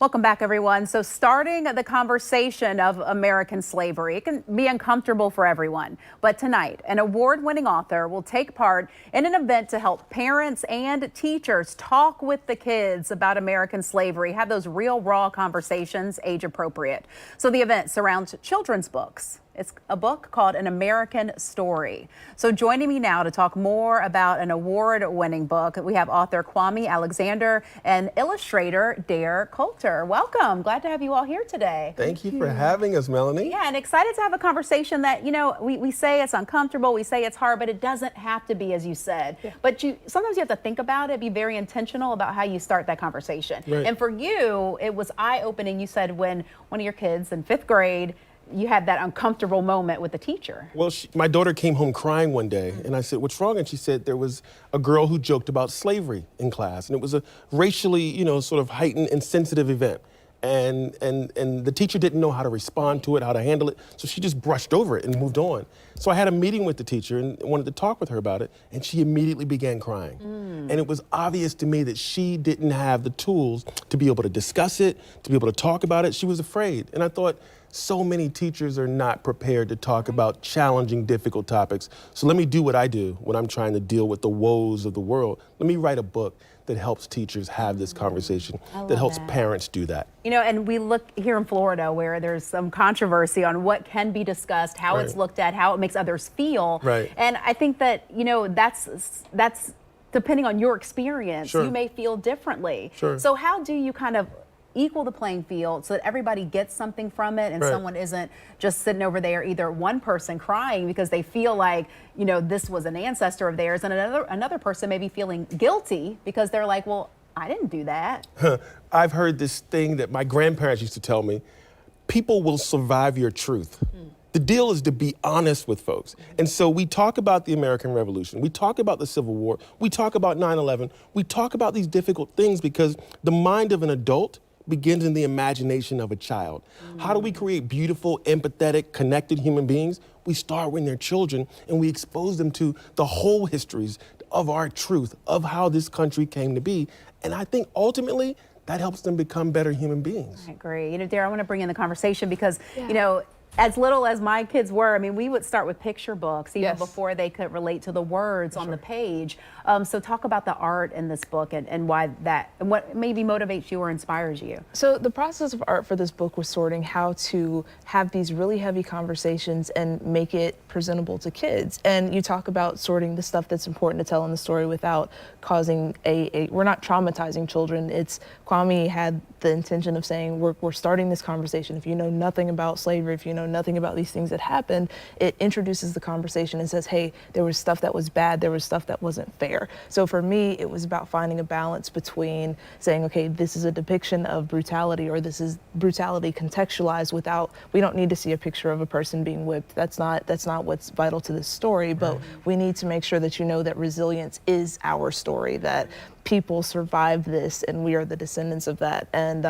Welcome back, everyone. So starting the conversation of American slavery, it can be uncomfortable for everyone. But tonight, an award-winning author will take part in an event to help parents and teachers talk with the kids about American slavery, have those real, raw conversations, age appropriate. So the event surrounds children's books. It's a book called An American Story. So joining me now to talk more about an award-winning book, we have author Kwame Alexander and illustrator Dare Coulter. Welcome. Glad to have you all here today. Thank you for having us, Melanie. Yeah, and excited to have a conversation that, you know, we say it's uncomfortable, we say it's hard, but it doesn't have to be, as you said. Yeah. But sometimes you have to think about it, be very intentional about how you start that conversation. Right. And for you, it was eye-opening. You said when one of your kids in 5th grade, you had that uncomfortable moment with the teacher. Well, my daughter came home crying one day, and I said, "What's wrong?" And she said there was a girl who joked about slavery in class, and it was a racially, sort of heightened and sensitive event. And the teacher didn't know how to respond to it, how to handle it, so she just brushed over it and moved on. So I had a meeting with the teacher and wanted to talk with her about it, and she immediately began crying. And it was obvious to me that she didn't have the tools to be able to discuss it, to be able to talk about it. She was afraid. And I thought, so many teachers are not prepared to talk about challenging, difficult topics. So let me do what I do when I'm trying to deal with the woes of the world. Let me write a book that helps teachers have this conversation, that helps parents do that. You know, and we look here in Florida where there's some controversy on what can be discussed, how it's looked at, how it makes others feel. And I think that, that's depending on your experience, you may feel differently. So how do you kind of equal the playing field so that everybody gets something from it and someone isn't just sitting over there, either one person crying because they feel like, this was an ancestor of theirs, and another person may be feeling guilty because they're like, well, I didn't do that. I've heard this thing that my grandparents used to tell me: people will survive your truth. The deal is to be honest with folks. And so we talk about the American Revolution, we talk about the Civil War, we talk about 9/11, we talk about these difficult things because the mind of an adult begins in the imagination of a child. How do we create beautiful, empathetic, connected human beings? We start when they're children and we expose them to the whole histories of our truth, of how this country came to be. And I think ultimately that helps them become better human beings. I agree. Dare, I want to bring in the conversation because, as little as my kids were, we would start with picture books even before they could relate to the words on the page. So talk about the art in this book and why that, and what maybe motivates you or inspires you. So the process of art for this book was sorting how to have these really heavy conversations and make it presentable to kids. And you talk about sorting the stuff that's important to tell in the story without causing we're not traumatizing children. Kwame had the intention of saying, we're starting this conversation. If you know nothing about slavery, if you know nothing about these things that happened, it introduces the conversation and says, hey, there was stuff that was bad, there was stuff that wasn't fair. So for me, it was about finding a balance between saying, okay, this is a depiction of brutality, or this is brutality contextualized without, we don't need to see a picture of a person being whipped. That's not what's vital to this story, but we need to make sure that you know that resilience is our story, that people survived this and we are the descendants of that. And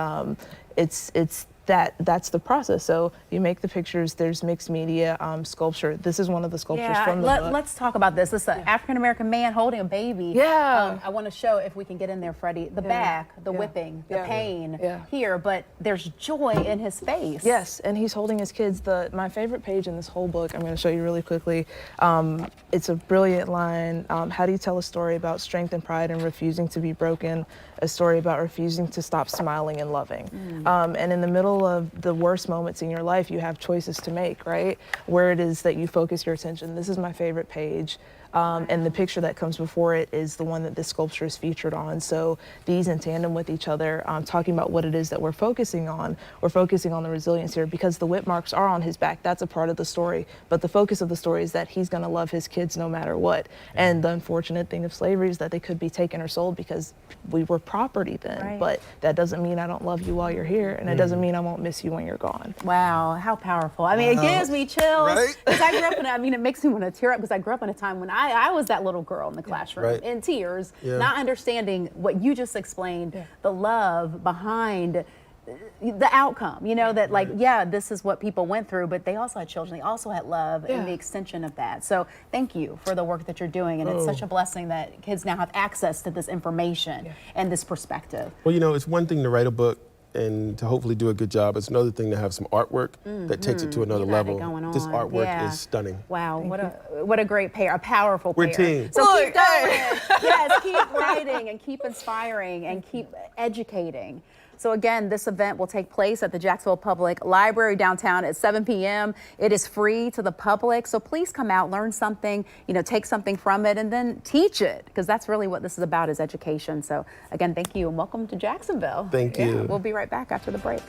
that's the process. So you make the pictures, there's mixed media, sculpture. This is one of the sculptures from the book. Let's talk about this. This is an African-American man holding a baby. I want to show, if we can get in there, Freddie, the back, the whipping, the pain here, but there's joy in his face. Yes, and he's holding his kids. My favorite page in this whole book, I'm going to show you really quickly. It's a brilliant line. How do you tell a story about strength and pride and refusing to be broken? A story about refusing to stop smiling and loving. And in the middle of the worst moments in your life, you have choices to make, right? Where it is that you focus your attention. This is my favorite page. And the picture that comes before it is the one that this sculpture is featured on. So these in tandem with each other, talking about what it is that we're focusing on. We're focusing on the resilience here because the whip marks are on his back. That's a part of the story. But the focus of the story is that he's going to love his kids no matter what. And the unfortunate thing of slavery is that they could be taken or sold because we were property then. But that doesn't mean I don't love you while you're here, and it doesn't mean I won't miss you when you're gone. Wow, how powerful. It gives me chills. Because I grew up in it makes me want to tear up because I grew up in a time when I was that little girl in the classroom in tears, not understanding what you just explained, the love behind the outcome, that this is what people went through, but they also had children, they also had love and the extension of that. So thank you for the work that you're doing. And it's such a blessing that kids now have access to this information and this perspective. Well, it's one thing to write a book and to hopefully do a good job. It's another thing to have some artwork that takes it to another You got it level. going This on. artwork Yeah. is stunning. Wow, what a great pair, a powerful We're pair. team. So Look, keep going. Yes, keep writing and keep inspiring and keep educating. So again, this event will take place at the Jacksonville Public Library downtown at 7 p.m. It is free to the public, so please come out, learn something, take something from it, and then teach it, because that's really what this is about, is education. So again, thank you and welcome to Jacksonville. Thank you. We'll be right back after the break.